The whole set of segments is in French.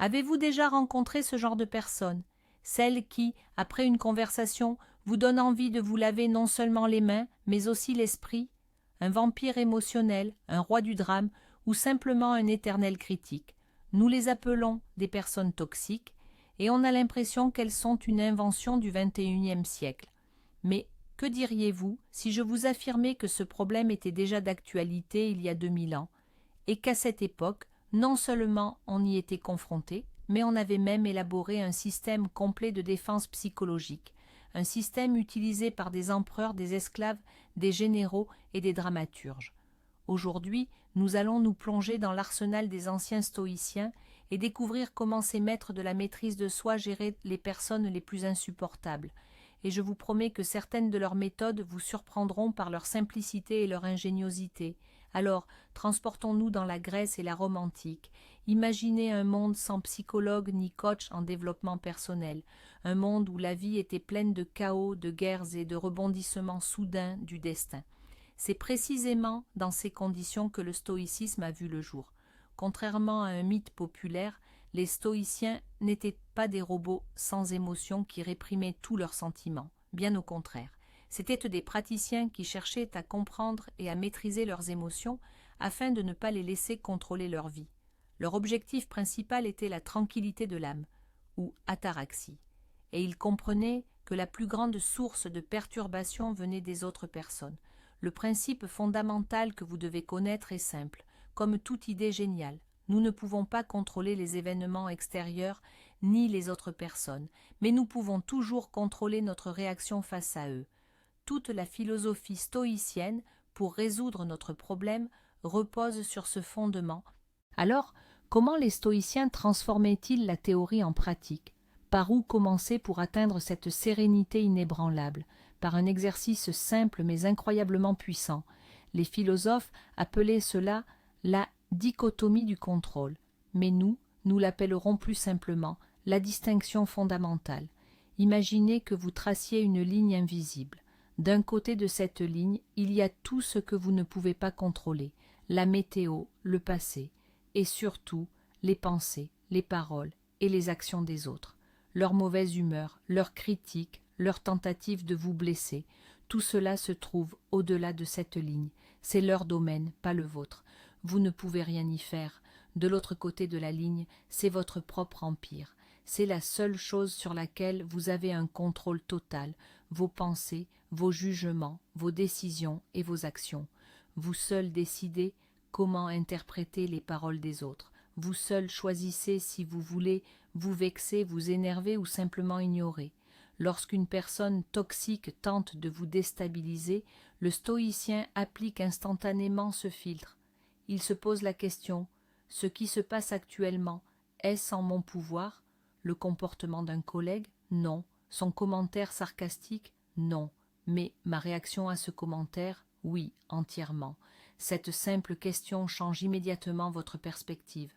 Avez-vous déjà rencontré ce genre de personne? Celle qui, après une conversation, vous donne envie de vous laver non seulement les mains, mais aussi l'esprit? Un vampire émotionnel, un roi du drame, ou simplement un éternel critique. Nous les appelons des personnes toxiques, et on a l'impression qu'elles sont une invention du XXIe siècle. Mais que diriez-vous si je vous affirmais que ce problème était déjà d'actualité il y a 2000 ans, et qu'à cette époque, non seulement on y était confronté, mais on avait même élaboré un système complet de défense psychologique, un système utilisé par des empereurs, des esclaves, des généraux et des dramaturges. Aujourd'hui, nous allons nous plonger dans l'arsenal des anciens stoïciens et découvrir comment ces maîtres de la maîtrise de soi géraient les personnes les plus insupportables. Et je vous promets que certaines de leurs méthodes vous surprendront par leur simplicité et leur ingéniosité. Alors, transportons-nous dans la Grèce et la Rome antique. Imaginez un monde sans psychologue ni coach en développement personnel, un monde où la vie était pleine de chaos, de guerres et de rebondissements soudains du destin. C'est précisément dans ces conditions que le stoïcisme a vu le jour. Contrairement à un mythe populaire, les stoïciens n'étaient pas des robots sans émotion qui réprimaient tous leurs sentiments. Bien au contraire. C'étaient des praticiens qui cherchaient à comprendre et à maîtriser leurs émotions afin de ne pas les laisser contrôler leur vie. Leur objectif principal était la tranquillité de l'âme, ou ataraxie, et ils comprenaient que la plus grande source de perturbation venait des autres personnes. Le principe fondamental que vous devez connaître est simple, comme toute idée géniale. Nous ne pouvons pas contrôler les événements extérieurs ni les autres personnes, mais nous pouvons toujours contrôler notre réaction face à eux. Toute la philosophie stoïcienne, pour résoudre notre problème, repose sur ce fondement. Alors, comment les stoïciens transformaient-ils la théorie en pratique? Par où commencer pour atteindre cette sérénité inébranlable? Par un exercice simple mais incroyablement puissant. Les philosophes appelaient cela la dichotomie du contrôle, mais nous l'appellerons plus simplement la distinction fondamentale. Imaginez que vous traciez une ligne invisible. D'un côté de cette ligne, il y a tout ce que vous ne pouvez pas contrôler, la météo, le passé, et surtout les pensées, les paroles et les actions des autres, leur mauvaise humeur, leurs critiques, leurs tentatives de vous blesser. Tout cela se trouve au-delà de cette ligne. C'est leur domaine, pas le vôtre. Vous ne pouvez rien y faire. De l'autre côté de la ligne, c'est votre propre empire. C'est la seule chose sur laquelle vous avez un contrôle total, vos pensées, vos jugements, vos décisions et vos actions. Vous seul décidez comment interpréter les paroles des autres. Vous seul choisissez si vous voulez vous vexer, vous énerver ou simplement ignorer. Lorsqu'une personne toxique tente de vous déstabiliser, le stoïcien applique instantanément ce filtre. Il se pose la question: ce qui se passe actuellement, est-ce en mon pouvoir? Le comportement d'un collègue? Non. Son commentaire sarcastique? Non. Mais ma réaction à ce commentaire? Oui, entièrement. Cette simple question change immédiatement votre perspective.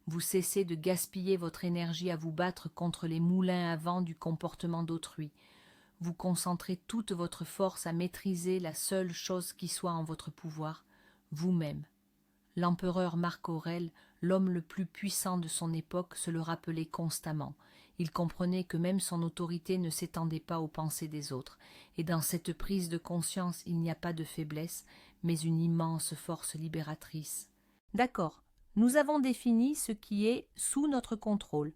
Vous cessez de gaspiller votre énergie à vous battre contre les moulins à vent du comportement d'autrui. Vous concentrez toute votre force à maîtriser la seule chose qui soit en votre pouvoir, vous-même. L'empereur Marc Aurèle, l'homme le plus puissant de son époque, se le rappelait constamment. Il comprenait que même son autorité ne s'étendait pas aux pensées des autres, et dans cette prise de conscience il n'y a pas de faiblesse, mais une immense force libératrice. D'accord, nous avons défini ce qui est sous notre contrôle,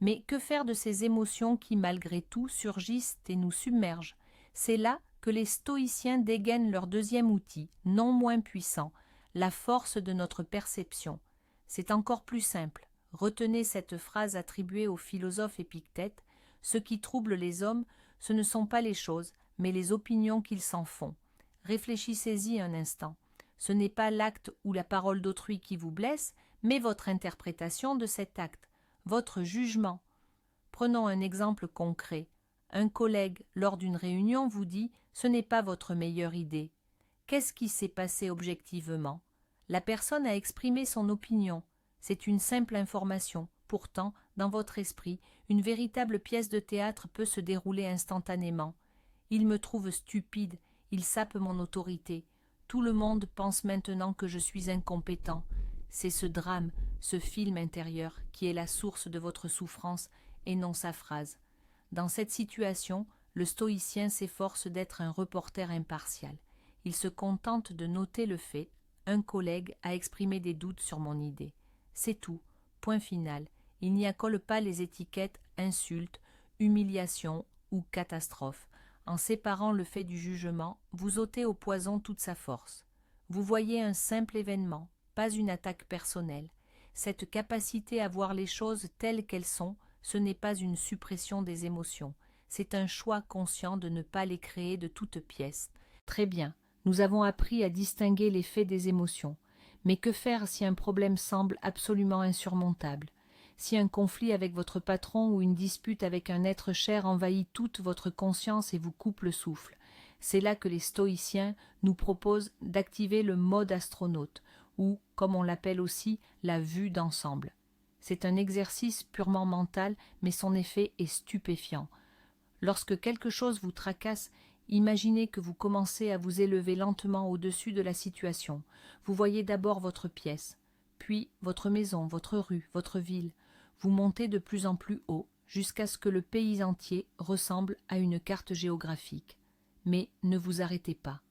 mais que faire de ces émotions qui, malgré tout, surgissent et nous submergent? C'est là que les stoïciens dégainent leur deuxième outil, non moins puissant, la force de notre perception. C'est encore plus simple. Retenez cette phrase attribuée au philosophe Épictète: « Ce qui trouble les hommes, ce ne sont pas les choses, mais les opinions qu'ils s'en font. » Réfléchissez-y un instant. Ce n'est pas l'acte ou la parole d'autrui qui vous blesse, mais votre interprétation de cet acte, votre jugement. Prenons un exemple concret. Un collègue, lors d'une réunion, vous dit « ce n'est pas votre meilleure idée ». Qu'est-ce qui s'est passé objectivement? La personne a exprimé son opinion. C'est une simple information. Pourtant, dans votre esprit, une véritable pièce de théâtre peut se dérouler instantanément. Il me trouve stupide, il sape mon autorité. Tout le monde pense maintenant que je suis incompétent. C'est ce drame, ce film intérieur, qui est la source de votre souffrance et non sa phrase. Dans cette situation, le stoïcien s'efforce d'être un reporter impartial. Il se contente de noter le fait. Un collègue a exprimé des doutes sur mon idée. C'est tout, point final. Il n'y accole pas les étiquettes insulte, humiliation ou catastrophe. En séparant le fait du jugement, vous ôtez au poison toute sa force. Vous voyez un simple événement, pas une attaque personnelle. Cette capacité à voir les choses telles qu'elles sont, ce n'est pas une suppression des émotions, c'est un choix conscient de ne pas les créer de toutes pièces. Très bien, nous avons appris à distinguer les faits des émotions. Mais que faire si un problème semble absolument insurmontable? Si un conflit avec votre patron ou une dispute avec un être cher envahit toute votre conscience et vous coupe le souffle, c'est là que les stoïciens nous proposent d'activer le mode astronaute, ou, comme on l'appelle aussi, la vue d'ensemble. C'est un exercice purement mental, mais son effet est stupéfiant. Lorsque quelque chose vous tracasse, imaginez que vous commencez à vous élever lentement au-dessus de la situation. Vous voyez d'abord votre pièce, puis votre maison, votre rue, votre ville. Vous montez de plus en plus haut, jusqu'à ce que le pays entier ressemble à une carte géographique. Mais ne vous arrêtez pas.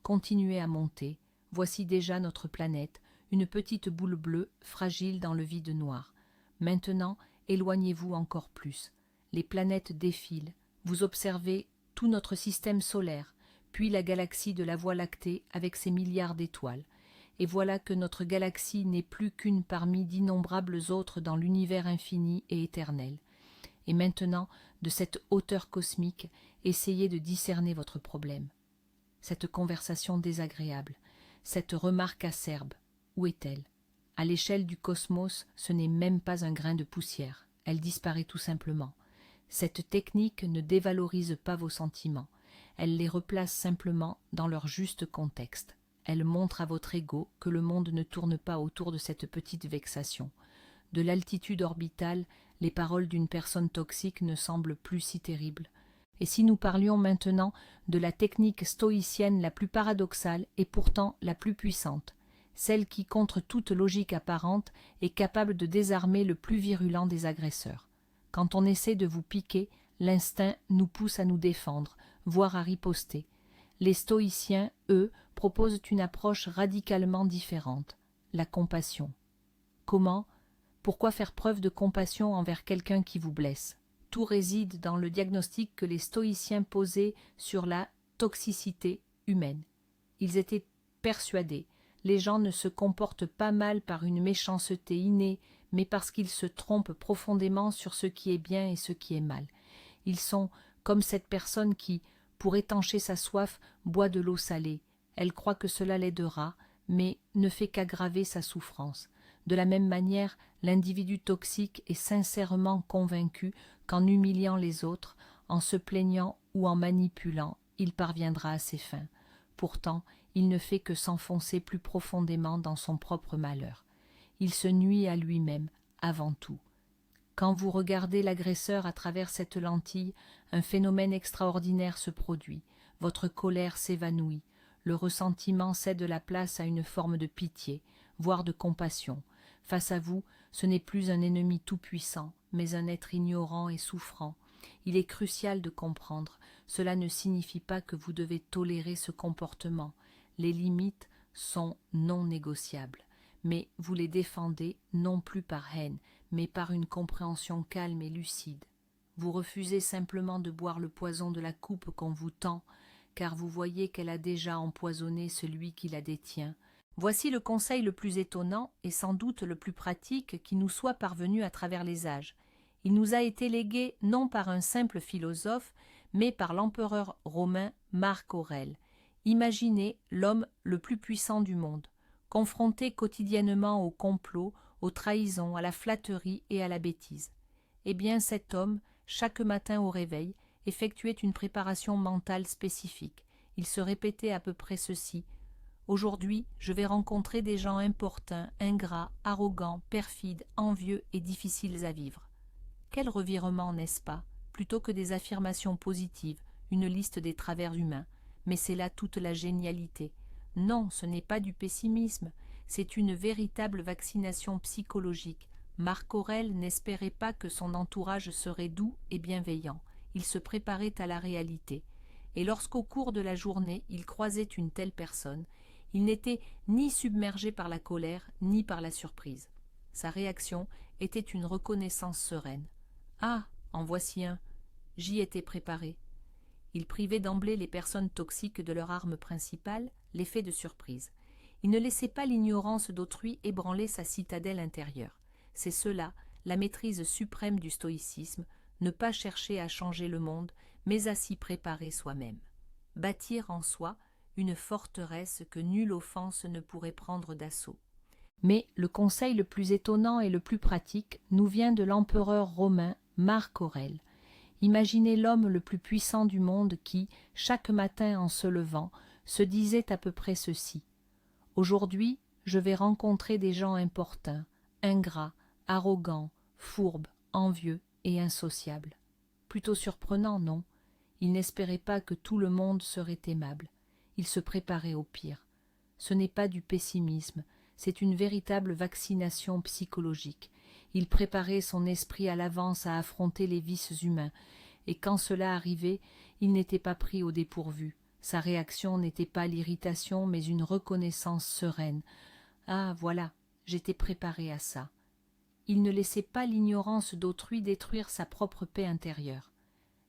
Continuez à monter. Voici déjà notre planète, une petite boule bleue, fragile dans le vide noir. Maintenant, éloignez-vous encore plus. Les planètes défilent. Vous observez tout notre système solaire, puis la galaxie de la Voie lactée avec ses milliards d'étoiles. Et voilà que notre galaxie n'est plus qu'une parmi d'innombrables autres dans l'univers infini et éternel. Et maintenant, de cette hauteur cosmique, essayez de discerner votre problème. Cette conversation désagréable, cette remarque acerbe, où est-elle? À l'échelle du cosmos, ce n'est même pas un grain de poussière, elle disparaît tout simplement. Cette technique ne dévalorise pas vos sentiments, elle les replace simplement dans leur juste contexte. Elle montre à votre ego que le monde ne tourne pas autour de cette petite vexation. De l'altitude orbitale, les paroles d'une personne toxique ne semblent plus si terribles. Et si nous parlions maintenant de la technique stoïcienne la plus paradoxale et pourtant la plus puissante, celle qui, contre toute logique apparente, est capable de désarmer le plus virulent des agresseurs. Quand on essaie de vous piquer, l'instinct nous pousse à nous défendre, voire à riposter. Les stoïciens, eux, proposent une approche radicalement différente, la compassion. Comment? Pourquoi faire preuve de compassion envers quelqu'un qui vous blesse? Tout réside dans le diagnostic que les stoïciens posaient sur la toxicité humaine. Ils étaient persuadés, les gens ne se comportent pas mal par une méchanceté innée, mais parce qu'ils se trompent profondément sur ce qui est bien et ce qui est mal. Ils sont comme cette personne qui, pour étancher sa soif, boit de l'eau salée. Elle croit que cela l'aidera, mais ne fait qu'aggraver sa souffrance. De la même manière, l'individu toxique est sincèrement convaincu qu'en humiliant les autres, en se plaignant ou en manipulant, il parviendra à ses fins. Pourtant, il ne fait que s'enfoncer plus profondément dans son propre malheur. Il se nuit à lui-même, avant tout. Quand vous regardez l'agresseur à travers cette lentille, un phénomène extraordinaire se produit. Votre colère s'évanouit. Le ressentiment cède la place à une forme de pitié, voire de compassion. Face à vous, ce n'est plus un ennemi tout-puissant, mais un être ignorant et souffrant. Il est crucial de comprendre. Cela ne signifie pas que vous devez tolérer ce comportement. Les limites sont non négociables. Mais vous les défendez non plus par haine, mais par une compréhension calme et lucide. Vous refusez simplement de boire le poison de la coupe qu'on vous tend, car vous voyez qu'elle a déjà empoisonné celui qui la détient. Voici le conseil le plus étonnant et sans doute le plus pratique qui nous soit parvenu à travers les âges. Il nous a été légué non par un simple philosophe, mais par l'empereur romain Marc Aurèle. Imaginez l'homme le plus puissant du monde, confronté quotidiennement au complot, aux trahisons, à la flatterie et à la bêtise. Eh bien, cet homme, chaque matin au réveil, effectuait une préparation mentale spécifique. Il se répétait à peu près ceci: aujourd'hui, je vais rencontrer des gens importuns, ingrats, arrogants, perfides, envieux et difficiles à vivre. Quel revirement, n'est-ce pas? Plutôt que des affirmations positives, une liste des travers humains. Mais c'est là toute la génialité. Non, ce n'est pas du pessimisme, C'est une véritable vaccination psychologique. Marc Aurèle n'espérait pas que son entourage serait doux et bienveillant. Il se préparait à la réalité. Et lorsqu'au cours de la journée, il croisait une telle personne, il n'était ni submergé par la colère, ni par la surprise. Sa réaction était une reconnaissance sereine. « Ah, en voici un. J'y étais préparé. » Il privait d'emblée les personnes toxiques de leur arme principale, l'effet de surprise. Il ne laissait pas l'ignorance d'autrui ébranler sa citadelle intérieure. C'est cela, la maîtrise suprême du stoïcisme, ne pas chercher à changer le monde, mais à s'y préparer soi-même. Bâtir en soi une forteresse que nulle offense ne pourrait prendre d'assaut. Mais le conseil le plus étonnant et le plus pratique nous vient de l'empereur romain Marc Aurèle. Imaginez l'homme le plus puissant du monde qui, chaque matin en se levant, se disait à peu près ceci. « Aujourd'hui, je vais rencontrer des gens importuns, ingrats, arrogants, fourbes, envieux et insociables. » Plutôt surprenant, non? Il n'espérait pas que tout le monde serait aimable. Il se préparait au pire. Ce n'est pas du pessimisme, c'est une véritable vaccination psychologique. Il préparait son esprit à l'avance à affronter les vices humains, et quand cela arrivait, il n'était pas pris au dépourvu. Sa réaction n'était pas l'irritation, mais une reconnaissance sereine. « Ah, voilà, j'étais préparé à ça. » Il ne laissait pas l'ignorance d'autrui détruire sa propre paix intérieure.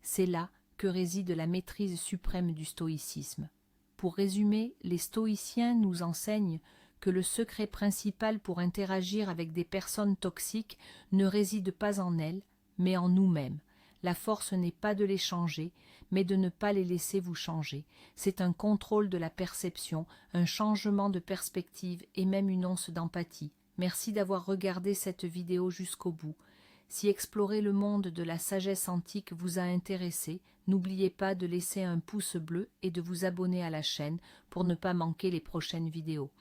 C'est là que réside la maîtrise suprême du stoïcisme. Pour résumer, les stoïciens nous enseignent que le secret principal pour interagir avec des personnes toxiques ne réside pas en elles, mais en nous-mêmes. La force n'est pas de les changer, mais de ne pas les laisser vous changer. C'est un contrôle de la perception, un changement de perspective et même une once d'empathie. Merci d'avoir regardé cette vidéo jusqu'au bout. Si explorer le monde de la sagesse antique vous a intéressé, n'oubliez pas de laisser un pouce bleu et de vous abonner à la chaîne pour ne pas manquer les prochaines vidéos.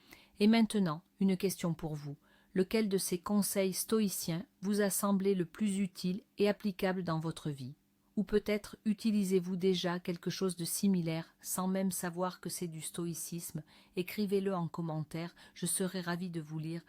Et maintenant, une question pour vous. Lequel de ces conseils stoïciens vous a semblé le plus utile et applicable dans votre vie? Ou peut-être utilisez-vous déjà quelque chose de similaire sans même savoir que c'est du stoïcisme? Écrivez-le en commentaire, je serai ravie de vous lire.